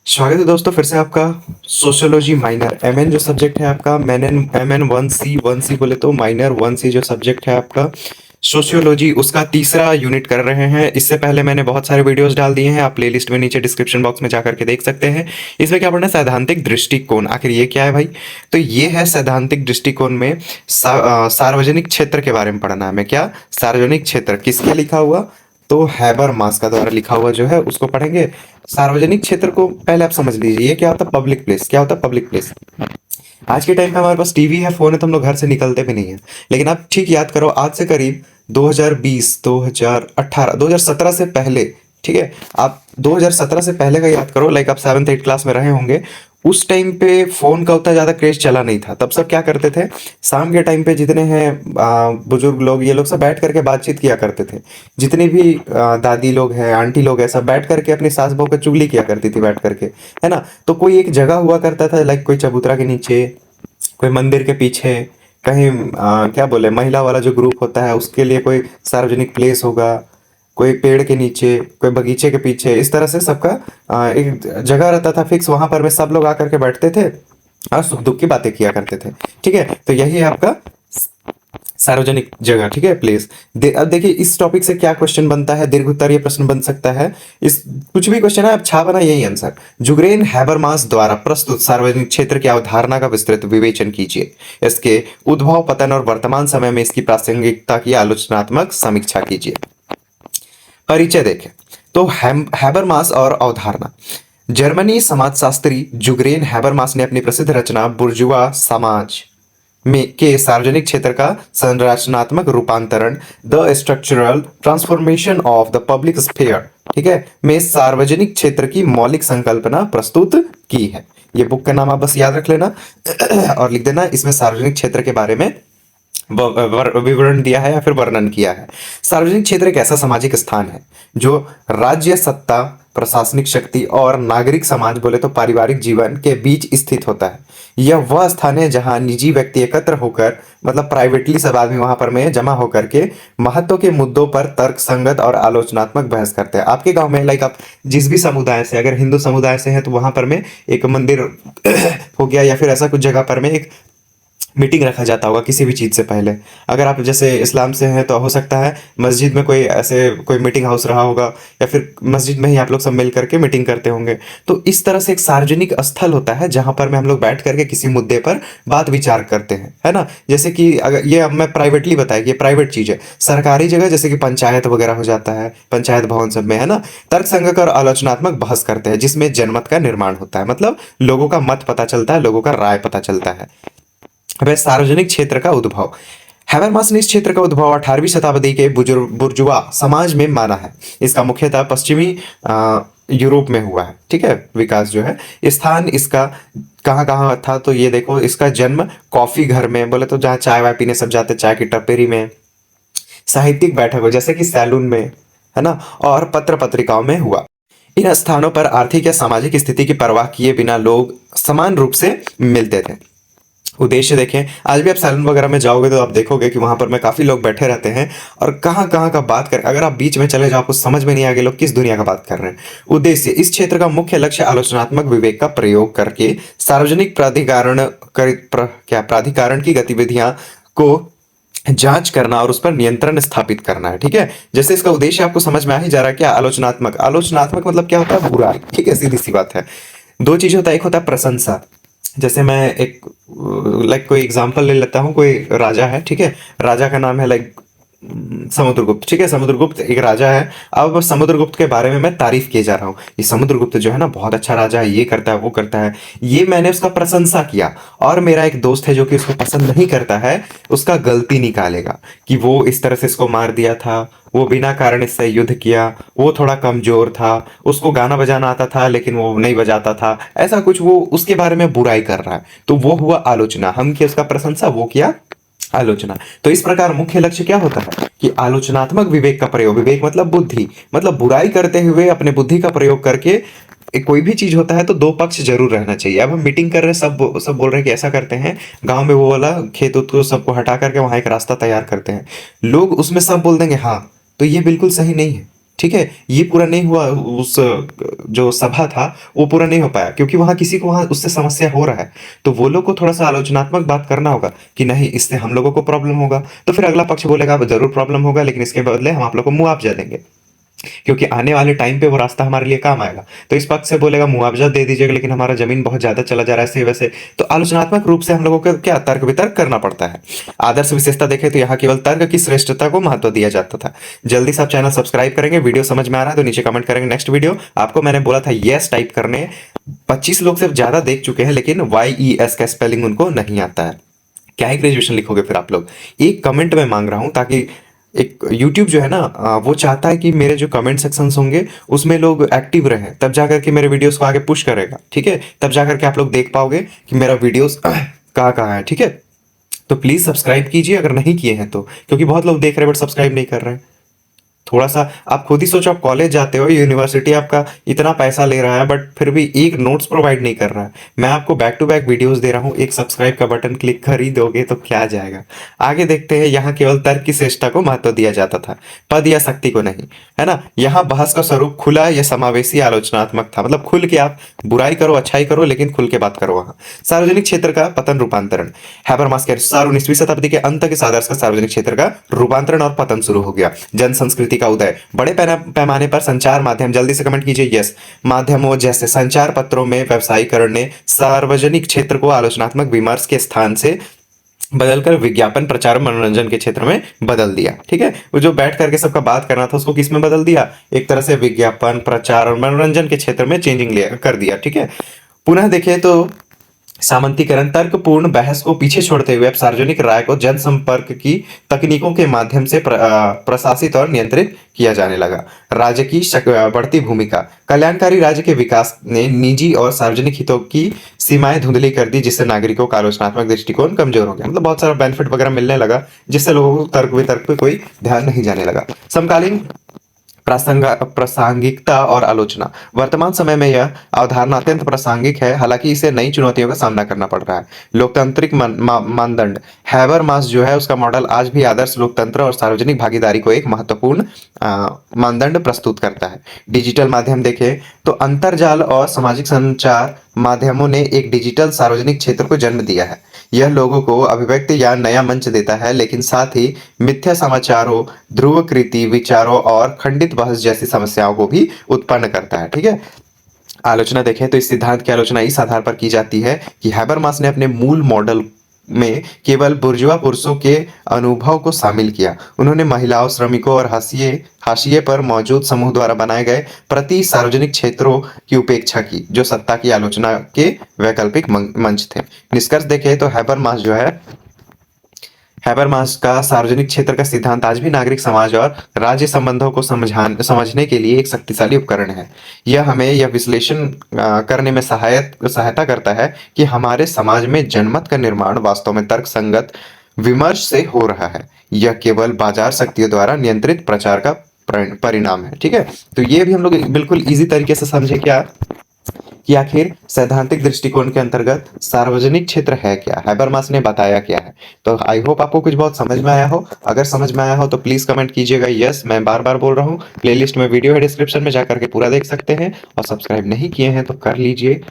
स्वागत है दोस्तों फिर से आपका सोशियोलॉजी माइनर एमएन जो सब्जेक्ट है आपका एमएन 1सी बोले तो माइनर 1सी जो सब्जेक्ट है आपका सोशियोलॉजी उसका तीसरा यूनिट कर रहे हैं। इससे पहले मैंने बहुत सारे वीडियोस डाल दिए हैं, आप प्लेलिस्ट में नीचे डिस्क्रिप्शन बॉक्स में जाकर के देख सकते हैं। इसमें क्या पढ़ना है? सैद्धांतिक दृष्टिकोण। आखिर ये क्या है भाई? तो ये है सैद्धांतिक दृष्टिकोण में सार्वजनिक क्षेत्र के बारे में पढ़ना है। मैं क्या सार्वजनिक क्षेत्र किसके लिखा हुआ? तो हैबरमास का द्वारा लिखा हुआ जो है उसको पढ़ेंगे। सार्वजनिक क्षेत्र को पहले आप समझ लीजिए, ये क्या होता है? Public place. क्या होता है? Public place. आज के टाइम पे हमारे पास टीवी है, फोन है, तो हम लोग घर से निकलते भी नहीं है। लेकिन आप ठीक याद करो, आज से करीब 2020 2018 2017 से पहले, ठीक है, आप 2017 से पहले का याद करो, लाइक आप 7th 8th क्लास में रहे होंगे। उस टाइम पे फोन का उतना ज्यादा क्रेज चला नहीं था। तब सब क्या करते थे? शाम के टाइम पे जितने हैं बुजुर्ग लोग, ये लोग सब बैठ करके बातचीत किया करते थे। जितनी भी दादी लोग हैं, आंटी लोग हैं, सब बैठ करके अपनी सास बहू का चुगली किया करती थी बैठ करके, है ना। तो कोई एक जगह हुआ करता था, लाइक कोई चबूतरा के नीचे, कोई मंदिर के पीछे, कहीं क्या बोले, महिला वाला जो ग्रुप होता है उसके लिए कोई सार्वजनिक प्लेस होगा, कोई पेड़ के नीचे, कोई बगीचे के पीछे, इस तरह से सबका एक जगह रहता था फिक्स। वहां पर में सब लोग आकर के बैठते थे और सुख दुख की बातें किया करते थे। ठीक है, तो यही है आपका सार्वजनिक जगह, ठीक है, प्लेस। अब देखिए इस टॉपिक से क्या क्वेश्चन बनता है, दीर्घ उत्तरीय प्रश्न बन सकता है। इस कुछ भी क्वेश्चन है, आप छापना यही आंसर। जुग्रेन हैबरमास द्वारा प्रस्तुत सार्वजनिक क्षेत्र की अवधारणा का विस्तृत विवेचन कीजिए। इसके उद्भव, पतन और वर्तमान समय में इसकी प्रासंगिकता की आलोचनात्मक समीक्षा कीजिए। परिचय देखें तो हैबरमास और अवधारणा। जर्मनी समाजशास्त्री जुग्रेन हैबरमास ने अपनी प्रसिद्ध रचना बुर्जुआ समाज में के सार्वजनिक क्षेत्र का संरचनात्मक रूपांतरण, the structural transformation of the public sphere, ठीक है, में सार्वजनिक क्षेत्र की मौलिक संकल्पना प्रस्तुत की है। ये बुक का नाम आप बस याद रख लेना और लिख देना, इसमें सार्वजनिक क्षेत्र के बारे में विवरण दिया है या फिर वर्णन किया है। सार्वजनिक क्षेत्र एक ऐसा सामाजिक स्थान है जो राज्य सत्ता, प्रशासनिक शक्ति और नागरिक समाज बोले तो पारिवारिक जीवन के बीच स्थित होता है। यह वह स्थान है जहां निजी व्यक्ति एकत्र होकर, मतलब प्राइवेटली सब आदमी वहां पर में जमा होकर के महत्व के मुद्दों पर तर्क संगत और आलोचनात्मक बहस करते हैं। आपके गांव में, लाइक आप जिस भी समुदाय से, अगर हिंदू समुदाय से है तो वहां पर में एक मंदिर हो गया या फिर ऐसा कुछ जगह पर में एक मीटिंग रखा जाता होगा किसी भी चीज़ से पहले। अगर आप जैसे इस्लाम से हैं तो हो सकता है मस्जिद में कोई ऐसे कोई मीटिंग हाउस रहा होगा, या फिर मस्जिद में ही आप लोग सब मिल करके मीटिंग करते होंगे। तो इस तरह से एक सार्वजनिक स्थल होता है जहां पर में हम लोग बैठ करके किसी मुद्दे पर बात विचार करते हैं, है ना। जैसे कि अगर ये अब मैं प्राइवेटली बताया कि ये प्राइवेट चीज़ है, सरकारी जगह जैसे कि पंचायत वगैरह हो जाता है, पंचायत भवन सब में, है ना, तर्क संगत और आलोचनात्मक बहस करते हैं जिसमें जनमत का निर्माण होता है, मतलब लोगों का मत पता चलता है, लोगों का राय पता चलता है। वह सार्वजनिक क्षेत्र का उद्भव। हैबरमास ने इस क्षेत्र का उद्भव 18वीं शताब्दी के बुर्जुआ समाज में माना है। इसका मुख्यतः पश्चिमी यूरोप में हुआ है, ठीक है, विकास जो है। स्थान इसका कहाँ कहाँ था तो ये देखो, इसका जन्म कॉफी घर में, बोले तो जहाँ चाय वाय पीने सब जाते, चाय की टपरी में, साहित्यिक बैठकों जैसे कि सैलून में, है ना, और पत्र पत्रिकाओं में हुआ। इन स्थानों पर आर्थिक या सामाजिक स्थिति की परवाह किए बिना लोग समान रूप से मिलते थे। उद्देश्य देखें, आज भी आप सैलून वगैरह में जाओगे तो आप देखोगे कि वहां पर में काफी लोग बैठे रहते हैं और कहाँ कहाँ का बात कर, अगर आप बीच में चले जाओ आपको समझ में नहीं आगे लोग किस दुनिया का बात कर रहे हैं। उद्देश्य, इस क्षेत्र का मुख्य लक्ष्य आलोचनात्मक विवेक का प्रयोग करके सार्वजनिक प्राधिकरण की गतिविधियां को जांच करना और उस पर नियंत्रण स्थापित करना है, ठीक है। जैसे इसका उद्देश्य आपको समझ में आ ही जा रहा है क्या? आलोचनात्मक। आलोचनात्मक मतलब क्या होता है? बुराई, ठीक है, सीधी सी बात है। दो चीज होता है, एक होता है प्रशंसा। जैसे मैं एक लाइक कोई एग्जांपल ले लेता हूँ, कोई राजा है, ठीक है, राजा का नाम है लाइक समुद्रगुप्त, ठीक है, समुद्रगुप्त एक राजा है। अब समुद्रगुप्त के बारे में मैं तारीफ किए जा रहा हूँ, ये समुद्रगुप्त जो है ना बहुत अच्छा राजा है, ये करता है वो करता है, ये मैंने उसका प्रशंसा किया। और मेरा एक दोस्त है जो कि उसको पसंद नहीं करता है, उसका गलती निकालेगा कि वो इस तरह से इसको मार दिया था, वो बिना कारण इससे युद्ध किया, वो थोड़ा कमजोर था, उसको गाना बजाना आता था लेकिन वो नहीं बजाता था, ऐसा कुछ वो उसके बारे में बुराई कर रहा है। तो वो हुआ आलोचना। हम किया उसका प्रशंसा, वो किया आलोचना। तो इस प्रकार मुख्य लक्ष्य क्या होता है कि आलोचनात्मक विवेक का प्रयोग, विवेक मतलब बुद्धि, मतलब बुराई करते हुए अपने बुद्धि का प्रयोग करके, कोई भी चीज होता है तो दो पक्ष जरूर रहना चाहिए। अब हम मीटिंग कर रहे हैं, सब बोल रहे हैं कि ऐसा करते हैं, गांव में वो वाला खेत उत को सबको हटा करके वहां एक रास्ता तैयार करते हैं, लोग उसमें सब बोल देंगे हाँ, तो ये बिल्कुल सही नहीं है। ठीक है, ये पूरा नहीं हुआ, उस जो सभा था वो पूरा नहीं हो पाया क्योंकि वहाँ किसी को वहाँ उससे समस्या हो रहा है। तो वो लोग को थोड़ा-सा आलोचनात्मक बात करना होगा कि नहीं, इससे हम लोगों को प्रॉब्लम होगा। तो फिर अगला पक्ष बोलेगा ज़रूर प्रॉब्लम होगा, लेकिन इसके बदले हम आप लोग को मुआवजा देंगे। क्योंकि आने वाले टाइम पे वो रास्ता हमारे लिए काम आएगा। तो इस पक्ष से बोलेगा मुआवजा दे दीजिएगा, लेकिन हमारा ज़मीन बहुत ज़्यादा चला जा रहा है ऐसे वैसे। तो आलोचनात्मक रूप से हम लोगों को क्या तर्क-वितर्क करना पड़ता है। आदर्श विशेषता देखें तो यहाँ केवल तर्क की श्रेष्ठता को महत्व दिया जाता था। जल्दी से आप चैनल सब्सक्राइब करेंगे, वीडियो समझ में आ रहा है तो नीचे कमेंट करेंगे नेक्स्ट वीडियो। आपको मैंने बोला था येस टाइप करने, 25 लोग से ज़्यादा देख चुके हैं, लेकिन YES का स्पेलिंग उनको नहीं आता है। क्या ही ग्रेजुएशन लिखोगे फिर आप लोग? एक कमेंट मैं मांग रहा हूँ, ताकि एक यूट्यूब जो है ना, वो चाहता है कि मेरे जो कमेंट सेक्शंस होंगे उसमें लोग एक्टिव रहें, तब जाकर के मेरे वीडियोस को आगे पुश करेगा। ठीक है, तब जाकर के आप लोग देख पाओगे कि मेरा वीडियोस कहाँ कहाँ है। ठीक है, तो प्लीज़ सब्सक्राइब कीजिए अगर नहीं किए हैं तो, क्योंकि बहुत लोग देख रहे हैं बट सब्सक्राइब नहीं कर रहे हैं। थोड़ा सा आप खुद ही सोचो, आप कॉलेज जाते हो, यूनिवर्सिटी आपका इतना पैसा ले रहा है बट फिर भी एक नोट्स प्रोवाइड नहीं कर रहा है। मैं आपको बैक टू बैक वीडियोस दे रहा हूँ, एक सब्सक्राइब का बटन क्लिक कर ही दोगे तो क्या जाएगा। आगे देखते हैं, यहाँ केवल तर्क की श्रेष्ठता को महत्व दिया जाता था, पद या शक्ति को नहीं, है ना। यहाँ बहस का स्वरूप खुला या समावेशी आलोचनात्मक था, मतलब खुल के आप बुराई करो अच्छाई करो, लेकिन खुल के बात करो। वहाँ सार्वजनिक क्षेत्र का पतन रूपांतरण, हैबरमास के अनुसार 19वीं शताब्दी के अंत के आदर्श का सार्वजनिक क्षेत्र का रूपांतरण और पतन शुरू हो गया। जन संस्कृति का उदय, बड़े पैमाने पर संचार माध्यम, जल्दी से कमेंट कीजिए यस, माध्यमों जैसे संचार पत्रों में व्यवसायीकरण ने सार्वजनिक क्षेत्र को आलोचनात्मक विमर्श के स्थान से बदलकर विज्ञापन प्रचार मनोरंजन के क्षेत्र में बदल दिया। ठीक है, वो जो बैठ करके सबका बात करना था उसको किस में बदल दिया, एक तरह से विज्ञापन प्रचार और मनोरंजन के क्षेत्र में चेंजिंग लिया कर दिया। ठीक है, पुनः देखें तो सामंतीकरण, तर्कपूर्ण बहस को पीछे छोड़ते हुए अब सार्वजनिक राय को जनसंपर्क की तकनीकों के माध्यम से प्रशासित और नियंत्रित किया जाने लगा। राज्य की बढ़ती भूमिका, कल्याणकारी राज्य के विकास ने निजी और सार्वजनिक हितों की सीमाएं धुंधली कर दी, जिससे नागरिकों का आलोचनात्मक दृष्टिकोण कमजोर हो गया। मतलब बहुत सारा बेनिफिट वगैरह मिलने लगा, जिससे लोगों को तर्क वितर्क पे कोई ध्यान नहीं जाने लगा। समकालीन प्रासंगिकता और आलोचना, वर्तमान समय में यह अवधारणा अत्यंत प्रासंगिक है, हालांकि इसे नई चुनौतियों का सामना करना पड़ रहा है। लोकतांत्रिक मानदंड, हैबरमास जो है उसका मॉडल आज भी आदर्श लोकतंत्र और सार्वजनिक भागीदारी को एक महत्वपूर्ण मानदंड प्रस्तुत करता है। डिजिटल माध्यम देखें तो अंतरजाल और सामाजिक संचार माध्यमों ने एक डिजिटल सार्वजनिक क्षेत्र को जन्म दिया है। यह लोगों को अभिव्यक्ति या नया मंच देता है, लेकिन साथ ही मिथ्या समाचारों, ध्रुवकृति विचारों और खंडित बहस जैसी समस्याओं को भी उत्पन्न करता है। ठीक है, आलोचना देखें तो इस सिद्धांत की आलोचना इस आधार पर की जाती है कि हैबरमास ने अपने मूल मॉडल में केवल बुर्जुआ पुरुषों के अनुभव को शामिल किया। उन्होंने महिलाओं, श्रमिकों और हाशिए पर मौजूद समूह द्वारा बनाए गए प्रति सार्वजनिक क्षेत्रों की उपेक्षा की, जो सत्ता की आलोचना के वैकल्पिक मंच थे। निष्कर्ष देखें तो हैबरमास का सार्वजनिक क्षेत्र का सिद्धांत आज भी नागरिक समाज और राज्य संबंधों को समझने के लिए एक शक्तिशाली उपकरण है। यह हमें यह विश्लेषण करने में सहायता करता है कि हमारे समाज में जनमत का निर्माण वास्तव में तर्कसंगत विमर्श से हो रहा है, यह केवल बाजार शक्तियों द्वारा नियंत्रित प्रचार का परिणाम है। ठीक है, तो ये भी हम लोग बिल्कुल इजी तरीके से समझे क्या कि आखिर सैद्धांतिक दृष्टिकोण के अंतर्गत सार्वजनिक क्षेत्र है क्या, हैबरमास ने बताया क्या है। तो आई होप आपको कुछ बहुत समझ में आया हो। अगर समझ में आया हो तो प्लीज कमेंट कीजिएगा यस। मैं बार बार बोल रहा हूँ, प्लेलिस्ट में वीडियो है डिस्क्रिप्शन में, जाकर के पूरा देख सकते हैं, और सब्सक्राइब नहीं किए हैं तो कर लीजिए।